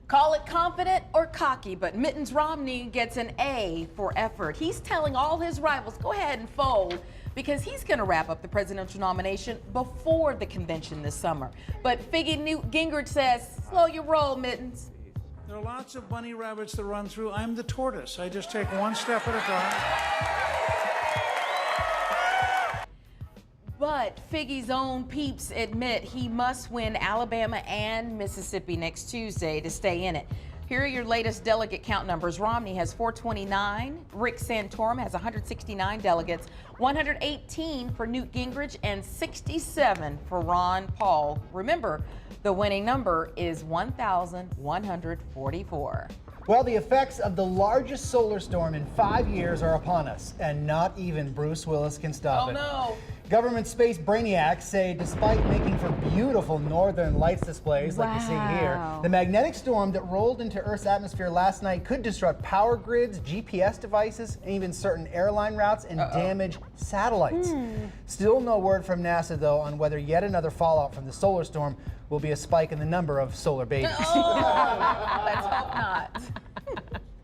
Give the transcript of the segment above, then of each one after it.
Call it confident or cocky, but Mittens Romney gets an A for effort. He's telling all his rivals, go ahead and fold, because he's going to wrap up the presidential nomination before the convention this summer. But Figgy Newt Gingrich says, slow your roll, Mittens. There are lots of bunny rabbits that run through. I'm the tortoise. I just take one step at a time. But Figgy's own peeps admit he must win Alabama and Mississippi next Tuesday to stay in it. Here are your latest delegate count numbers. Romney has 429. Rick Santorum has 169 delegates, 118 for Newt Gingrich, and 67 for Ron Paul. Remember, the winning number is 1,144. Well, the effects of the largest solar storm in 5 years are upon us, and not even Bruce Willis can stop it. Oh, no. Government space brainiacs say despite making for beautiful northern lights displays like you see here, the magnetic storm that rolled into Earth's atmosphere last night could disrupt power grids, GPS devices, and even certain airline routes and damage satellites. Still no word from NASA, though, on whether yet another fallout from the solar storm will be a spike in the number of solar babies. Oh, let's hope not.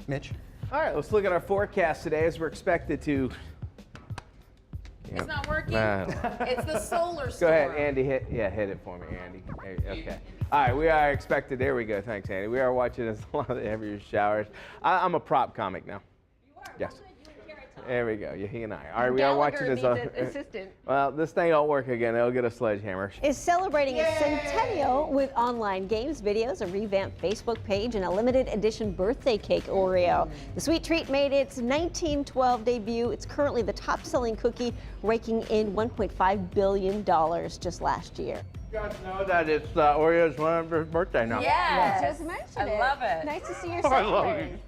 Mitch? All right, let's look at our forecast today as we're expected to. It's not working. It's the solar storm. Go ahead, Andy. Hit it for me, Andy. Okay. All right, we are expected. There we go. Thanks, Andy. We are watching a lot of heavier showers. I'm a prop comic now. You are. Yes. There we go. He and I. All right, we are watching this. Assistant. Well, this thing don't work again. It'll get a sledgehammer. Is celebrating its centennial with online games, videos, a revamped Facebook page, and a limited edition birthday cake Oreo. The sweet treat made its 1912 debut. It's currently the top-selling cookie, raking in $1.5 billion just last year. You guys know that it's Oreo's 100th birthday now. Yes. Just mentioned I love it. Nice to see your I love celebrating.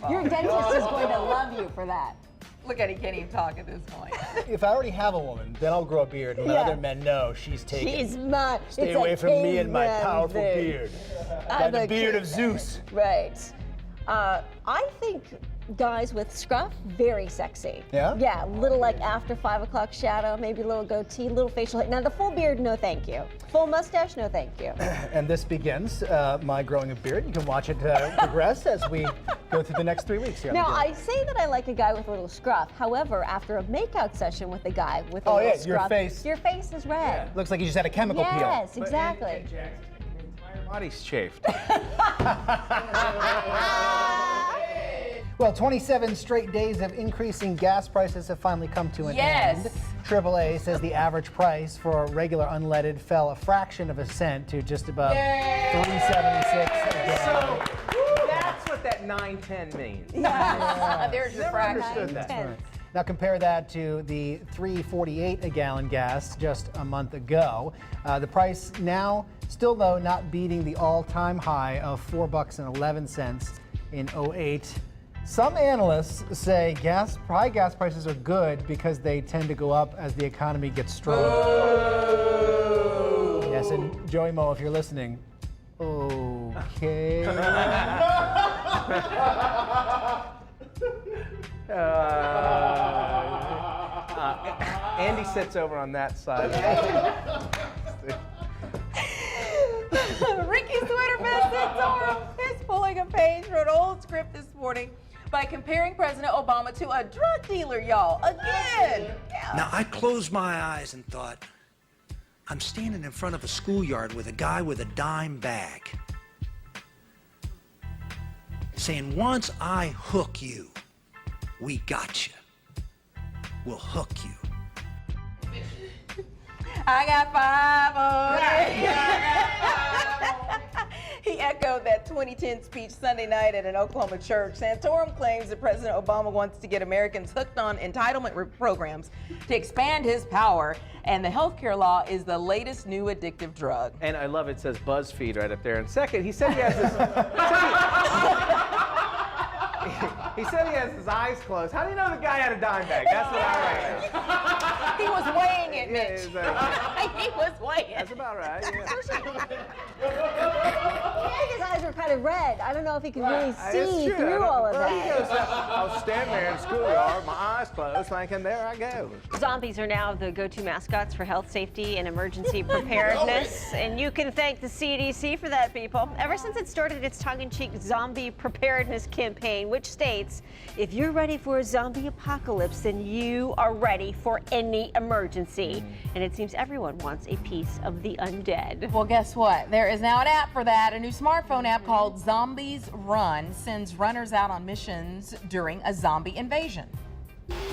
Your dentist is going to love you for that. Look at he can't even talk at this point. If I already have a woman, then I'll grow a beard and let other men know she's taken. She's not. Stay away from me and my powerful beard. Like the beard of Zeus. Right. I think guys with scruff, very sexy. Yeah? Yeah, little like after 5 o'clock shadow, maybe a little goatee, little facial hair. Now the full beard, no thank you. Full mustache, no thank you. And this begins my growing a beard. You can watch it progress as we go through the next 3 weeks here. Now I say that I like a guy with a little scruff. However, after a makeout session with a guy with a little scruff, your face is red. Looks like you just had a chemical peel. Yes, exactly. Your entire body's chafed. Well, 27 straight days of increasing gas prices have finally come to an end. AAA says the average price for regular unleaded fell a fraction of a cent to just about $3.76 a gallon. So that's what that 910 means. There's your fraction. Understood that. Now compare that to the $3.48 a gallon gas just a month ago. The price now still, though, not beating the all-time high of $4.11 in 2008. Some analysts say high gas prices are good because they tend to go up as the economy gets stronger. Oh. Yes, and Joey Mo, if you're listening, okay. Andy sits over on that side. Ricky Sweater Santorum is pulling a page from an old script this morning by comparing President Obama to a drug dealer, y'all. Again. Now, I closed my eyes and thought, I'm standing in front of a schoolyard with a guy with a dime bag, saying, once I hook you, we got you. We'll hook you. I got 5 He echoed that 2010 speech Sunday night at an Oklahoma church. Santorum claims that President Obama wants to get Americans hooked on entitlement programs to expand his power, and the healthcare law is the latest new addictive drug. And I love it says BuzzFeed right up there. And second, he said he has this. He said he has his eyes closed. How do you know the guy had a dime bag? That's what I like. He was weighing it, Mitch. He was weighing it. That's about right. Yeah. I think his eyes were kind got it read. I don't know if he can really It's see true. through all of Well, he that. goes, I'll stand there in the schoolyard, my eyes closed, thinking, there I go. Zombies are now the go-to mascots for health, safety, and emergency preparedness. And you can thank the CDC for that, people. Ever since it started its tongue-in-cheek zombie preparedness campaign, which states, if you're ready for a zombie apocalypse, then you are ready for any emergency. And it seems everyone wants a piece of the undead. Well, guess what? There is now an app for that. A new smartphone app called Zombies Run sends runners out on missions during a zombie invasion.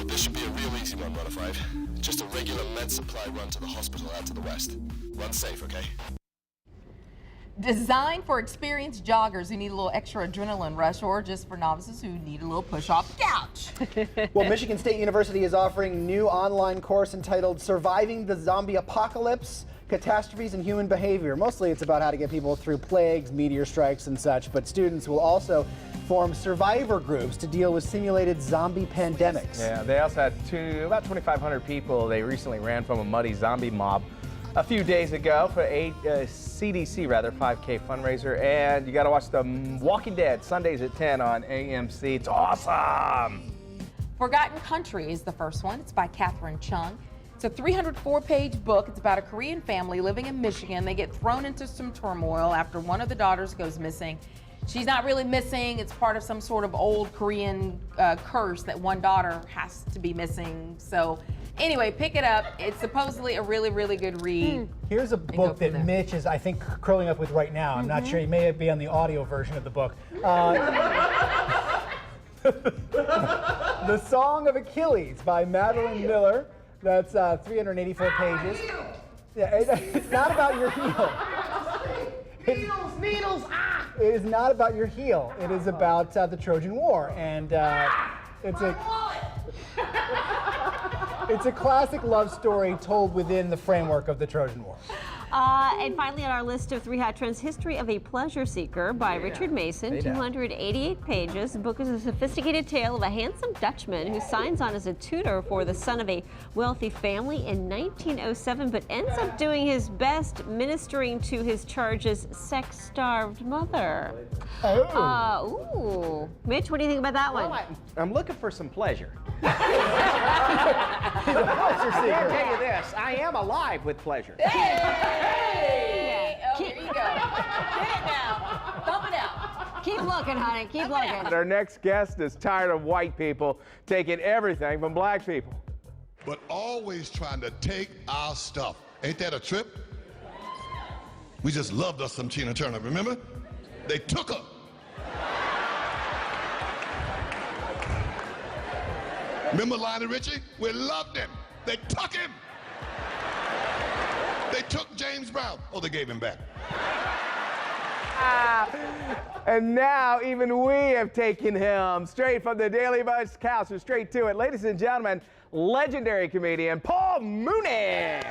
This should be a real easy one, Run of 5. Just a regular med supply run to the hospital out to the west. Run safe, okay? Designed for experienced joggers who need a little extra adrenaline rush, or just for novices who need a little push off the couch. Well, Michigan State University is offering a new online course entitled Surviving the Zombie Apocalypse, Catastrophes in Human Behavior. Mostly it's about how to get people through plagues, meteor strikes, and such, but students will also form survivor groups to deal with simulated zombie pandemics. Yeah, they also had about 2,500 people they recently ran from a muddy zombie mob a few days ago for a CDC 5K fundraiser. And you got to watch The Walking Dead Sundays at 10 on AMC. It's awesome. Forgotten Country is the first one. It's by Catherine Chung. It's a 304-page book. It's about a Korean family living in Michigan. They get thrown into some turmoil after one of the daughters goes missing. She's not really missing. It's part of some sort of old Korean curse that one daughter has to be missing. So anyway, pick it up. It's supposedly a really, really good read. Here's a book that Mitch is, I think, curling up with right now. I'm not sure. He may be on the audio version of the book. The Song of Achilles by Madeline Miller. That's 384 pages. Yeah, it's not about your heel. Needles, It is not about your heel. It is about the Trojan War, and it's a classic love story told within the framework of the Trojan War. And finally on our list of 3 Hot Trends, History of a Pleasure Seeker by Richard Mason, 288 pages. The book is a sophisticated tale of a handsome Dutchman who signs on as a tutor for the son of a wealthy family in 1907, but ends up doing his best ministering to his charge's sex-starved mother. Ooh. Mitch, what do you think about that one? Well, I'm looking for some pleasure. He's a pleasure seeker. I'll tell you this, I am alive with pleasure. Hey! Oh, here you go. Get it now. Thump it out. Keep looking, honey. Keep looking. Our next guest is tired of white people taking everything from black people. But always trying to take our stuff. Ain't that a trip? We just loved us some Tina Turner, remember? They took her. Remember Lionel Richie? We loved him. They took him. They took James Brown. Oh, they gave him back. And now even we have taken him straight from the Daily Buzz couch and straight to it. Ladies and gentlemen, legendary comedian Paul Mooney.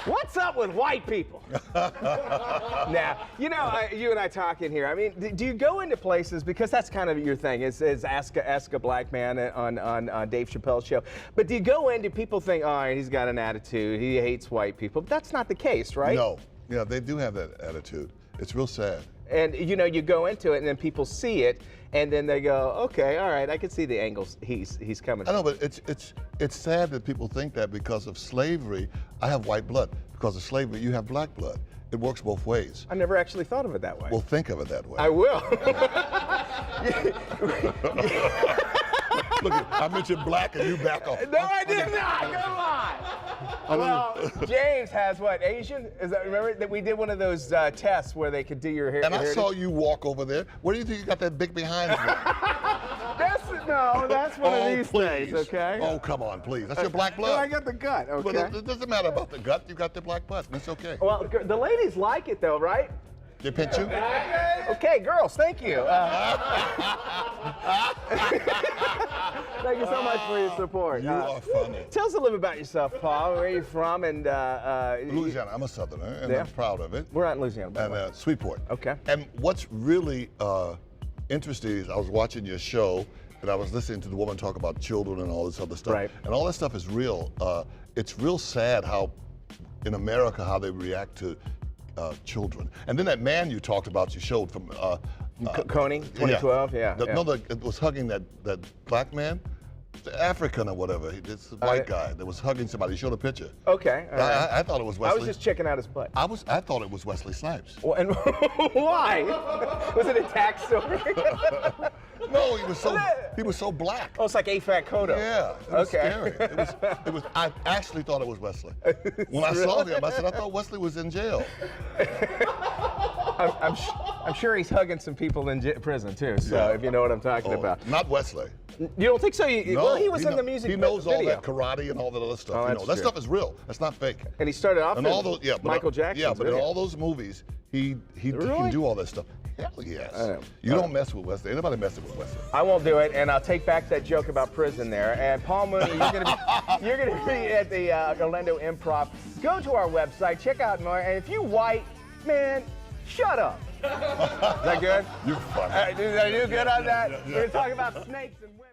What's up with white people? Now, you know, you and I talking here. I mean, do you go into places, because that's kind of your thing, is ask a black man on Dave Chappelle's show. But do you go in, do people think, all right, he's got an attitude, he hates white people? But that's not the case, right? No. Yeah, they do have that attitude. It's real sad. And you know, you go into it and then people see it and then they go, okay, all right, I can see the angles he's coming I know, from. but it's sad that people think that because of slavery, I have white blood. Because of slavery, you have black blood. It works both ways. I never actually thought of it that way. Well, think of it that way. I will. Look, I mentioned black and you back off. No, I did not. Come on. Well, James has what, Asian? Is that, remember that we did one of those tests where they could do your hair? And I saw you walk over there. What do you think you got that big behind you? That's one of these please. things, okay? Oh, come on, please. That's your black blood. Well, I got the gut, okay? But it doesn't matter about the gut. You got the black blood. That's okay. Well, the ladies like it though, right? They pinch you? Okay, girls, thank you. Thank you so much for your support. You are funny. Tell us a little bit about yourself, Paul. Where are you from? And Louisiana. I'm a Southerner, and Yeah. I'm proud of it. We're out in Louisiana, by the way. And Sweetport. Okay. And what's really interesting is I was watching your show, and I was listening to the woman talk about children and all this other stuff. Right. And all that stuff is real. It's real sad how, in America, how they react to children. And then that man you talked about, you showed from Coney, 2012, yeah. No, it was hugging that black man, the African or whatever. This white guy that was hugging somebody. He showed a picture. Okay. All right. I thought it was Wesley. I was just checking out his butt. I thought it was Wesley Snipes. Well, and why? Was it a tax story? No, he was so black. Oh, it's like A-Fat Kodo. Yeah, it was scary. It was. I actually thought it was Wesley. When I saw him, I said, I thought Wesley was in jail. I'm sure he's hugging some people in prison too. So if you know what I'm talking about. Not Wesley. You don't think so? No, well, he was in the music video. He knows video. all that karate and all that other stuff. Oh, That stuff is real. That's not fake. And he started off in in all those, Michael Jackson. Yeah, but in all those movies, he can do all that stuff. Hell yes. You don't mess with Wesley. Anybody messing with Wesley? I won't do it, and I'll take back that joke about prison there. And Paul Mooney, you're gonna be at the Orlando Improv. Go to our website, check out more. And if you white, man, shut up. Is that good? You're funny. Are you good on that? We're gonna talk about snakes and women.